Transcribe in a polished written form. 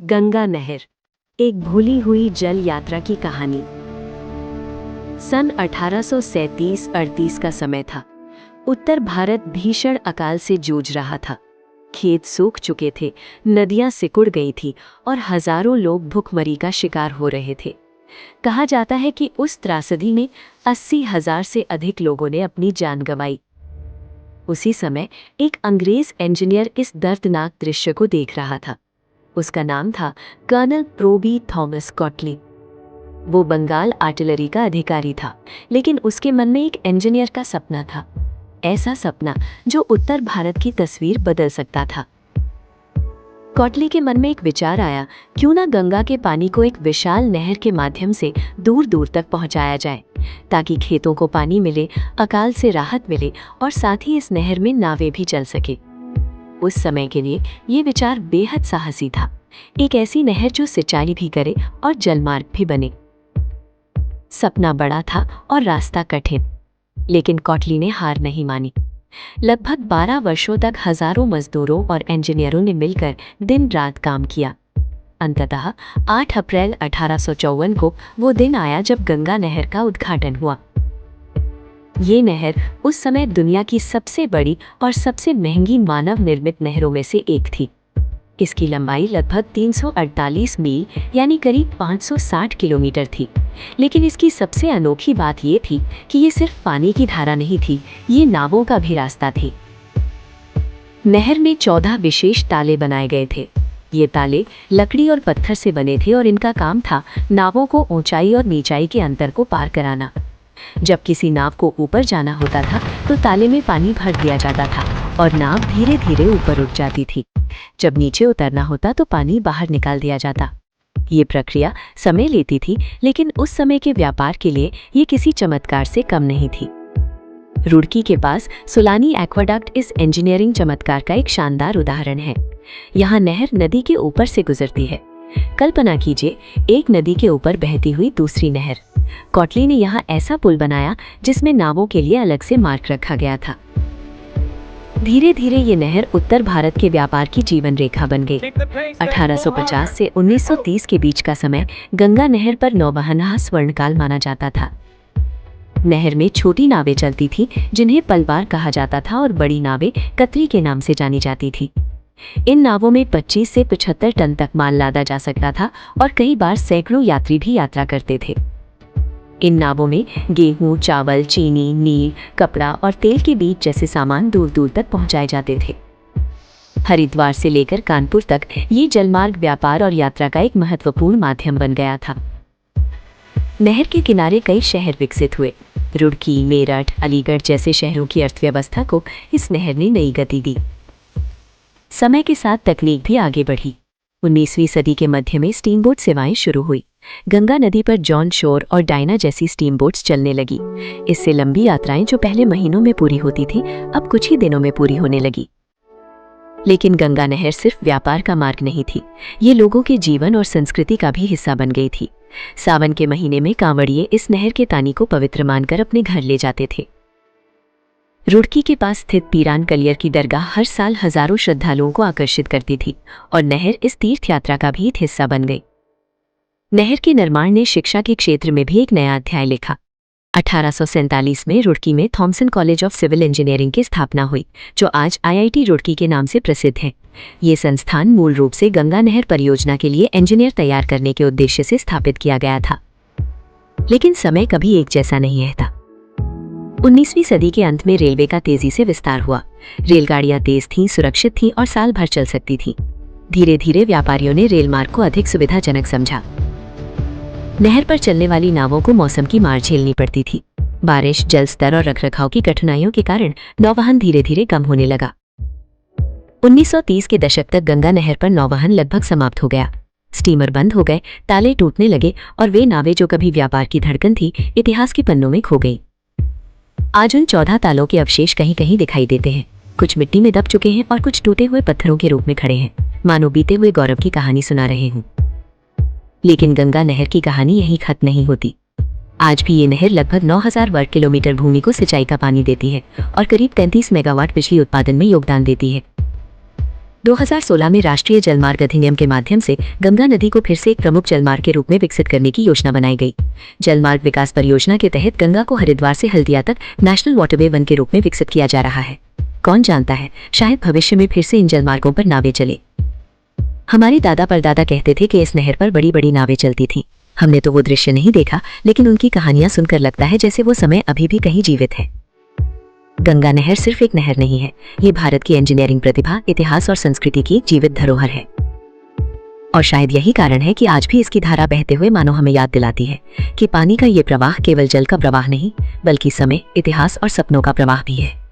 गंगा नहर, एक भूली हुई जल यात्रा की कहानी। सन 1837-38 का समय था। उत्तर भारत भीषण अकाल से जूझ रहा था। खेत सूख चुके थे, नदियां सिकुड़ गई थी और हजारों लोग भूखमरी का शिकार हो रहे थे। कहा जाता है कि उस त्रासदी में 80,000 से अधिक लोगों ने अपनी जान गंवाई। उसी समय एक अंग्रेज इंजीनियर इस दर्दनाक दृश्य को देख रहा था। उसका नाम था कर्नल प्रोबी थॉमस कॉटली। वो बंगाल आर्टिलरी का अधिकारी था, लेकिन उसके मन में एक इंजीनियर का सपना था। ऐसा सपना जो उत्तर भारत की तस्वीर बदल सकता था। कॉटली के मन में एक विचार आया, क्यों ना गंगा के पानी को एक विशाल नहर के माध्यम से दूर दूर तक पहुंचाया जाए, ताकि खेतों को पानी मिले, अकाल से राहत मिले और साथ ही इस नहर में नावें भी चल सके। उस समय के लिए ये विचार बेहद साहसी था। एक ऐसी नहर जो सिंचाई भी करे और जलमार्ग भी बने। सपना बड़ा था और रास्ता कठिन, लेकिन कॉटली ने हार नहीं मानी। लगभग 12 वर्षों तक हजारों मजदूरों और इंजीनियरों ने मिलकर दिन रात काम किया। अंततः 8 अप्रैल 1854 को वो दिन आया जब गंगा नहर का उद्घाटन हुआ। ये नहर उस समय दुनिया की सबसे बड़ी और सबसे महंगी मानव निर्मित नहरों में से एक थी। इसकी लंबाई लगभग 348 मील यानी करीब 560 किलोमीटर थी। लेकिन इसकी सबसे अनोखी बात ये थी कि ये सिर्फ पानी की धारा नहीं थी, ये नावों का भी रास्ता थी। नहर में 14 विशेष ताले बनाए गए थे। ये ताले लकड़ी और पत्थर से बने थे और इनका काम था नावों को ऊंचाई और नीचाई के अंतर को पार कराना। जब किसी नाव को ऊपर जाना होता था तो ताले में पानी भर दिया जाता था और नाव धीरे धीरे ऊपर उठ जाती थी। जब नीचे उतरना होता तो पानी बाहर निकाल दिया जाता। ये प्रक्रिया समय लेती थी, लेकिन उस समय के व्यापार के लिए ये किसी चमत्कार से कम नहीं थी। रुड़की के पास सुलानी एक्वाडक्ट इस इंजीनियरिंग चमत्कार का एक शानदार उदाहरण है। यहाँ नहर नदी के ऊपर से गुजरती है। कल्पना कीजिए, एक नदी के ऊपर बहती हुई दूसरी नहर। कॉटली ने यहाँ ऐसा पुल बनाया जिसमें नावों के लिए अलग से मार्ग रखा गया था। धीरे धीरे ये नहर उत्तर भारत के व्यापार की जीवन रेखा बन गई। 1850 से 1930 के बीच का समय गंगा नहर पर नौवहन स्वर्णकाल माना जाता था। नहर में छोटी नावें चलती थीं, जिन्हें पलवार कहा जाता था, और बड़ी नावें कतरी के नाम से जानी जाती थी। इन नावों में 25 से 75 टन तक माल लादा जा सकता था और कई बार सैकड़ों यात्री भी यात्रा करते थे। इन नावों में गेहूं, चावल, चीनी, नील, कपड़ा और तेल के बीज जैसे सामान दूर दूर तक पहुंचाए जाते थे। हरिद्वार से लेकर कानपुर तक ये जलमार्ग व्यापार और यात्रा का एक महत्वपूर्ण माध्यम बन गया था। नहर के किनारे कई शहर विकसित हुए। रुड़की, मेरठ, अलीगढ़ जैसे शहरों की अर्थव्यवस्था को इस नहर ने नई गति दी। समय के साथ तकनीक भी आगे बढ़ी। 19वीं सदी के मध्य में स्टीमबोट सेवाएं शुरू हुई। गंगा नदी पर जॉन शोर और डायना जैसी स्टीमबोट्स चलने लगी। इससे लंबी यात्राएं जो पहले महीनों में पूरी होती थी, अब कुछ ही दिनों में पूरी होने लगी। लेकिन गंगा नहर सिर्फ व्यापार का मार्ग नहीं थी, ये लोगों के जीवन और संस्कृति का भी हिस्सा बन गई थी। सावन के महीने में कांवड़िए इस नहर के पानी को पवित्र मानकर अपने घर ले जाते थे। रुड़की के पास स्थित पीरान कलियर की दरगाह हर साल हजारों श्रद्धालुओं को आकर्षित करती थी और नहर इस तीर्थ यात्रा का भी एक हिस्सा बन गई। नहर के निर्माण ने शिक्षा के क्षेत्र में भी एक नया अध्याय लिखा। 1847 में रुड़की में Thomson college of civil engineering की स्थापना हुई, जो आज IIT रुड़की के नाम से प्रसिद्ध है। ये संस्थान मूल रूप से गंगा नहर परियोजना के लिए इंजीनियर तैयार करने के उद्देश्य से स्थापित किया गया था। लेकिन समय कभी एक जैसा नहीं रहता। 19वीं सदी के अंत में रेलवे का तेजी से विस्तार हुआ। रेलगाड़ियां तेज थीं, सुरक्षित थीं और साल भर चल सकती थीं। धीरे धीरे व्यापारियों ने रेल मार्ग को अधिक सुविधाजनक समझा। नहर पर चलने वाली नावों को मौसम की मार झेलनी पड़ती थी। बारिश, जल स्तर और रखरखाव की कठिनाइयों के कारण नौवहन धीरे धीरे कम होने लगा। 1930 के दशक तक गंगा नहर पर नौवहन लगभग समाप्त हो गया। स्टीमर बंद हो गए, ताले टूटने लगे और वे नावें जो कभी व्यापार की धड़कन थी, इतिहास के पन्नों में खो गई। आज उन 14 तालों के अवशेष कहीं कहीं दिखाई देते हैं। कुछ मिट्टी में दब चुके हैं और कुछ टूटे हुए पत्थरों के रूप में खड़े हैं, मानो बीते हुए गौरव की कहानी सुना रहे हूं। लेकिन गंगा नहर की कहानी यहीं खत्म नहीं होती। आज भी ये नहर लगभग 9000 वर्ग किलोमीटर भूमि को सिंचाई का पानी देती है और करीब 33 मेगावाट बिजली उत्पादन में योगदान देती है। 2016 में राष्ट्रीय जलमार्ग अधिनियम के माध्यम से गंगा नदी को फिर से एक प्रमुख जलमार्ग के रूप में विकसित करने की योजना बनाई गई। जलमार्ग विकास परियोजना के तहत गंगा को हरिद्वार से हल्दिया तक नेशनल वाटरवे 1 के रूप में विकसित किया जा रहा है। कौन जानता है, शायद भविष्य में फिर से इन जलमार्गों पर नावें चले। हमारे दादा परदादा कहते थे कि इस नहर पर बड़ी बड़ी नावें चलती थीं। हमने तो वो दृश्य नहीं देखा, लेकिन उनकी कहानियां सुनकर लगता है जैसे वो समय अभी भी कहीं जीवित है। गंगा नहर सिर्फ एक नहर नहीं है, ये भारत की इंजीनियरिंग प्रतिभा, इतिहास और संस्कृति की जीवित धरोहर है। और शायद यही कारण है कि आज भी इसकी धारा बहते हुए मानो हमें याद दिलाती है कि पानी का ये प्रवाह केवल जल का प्रवाह नहीं, बल्कि समय, इतिहास और सपनों का प्रवाह भी है।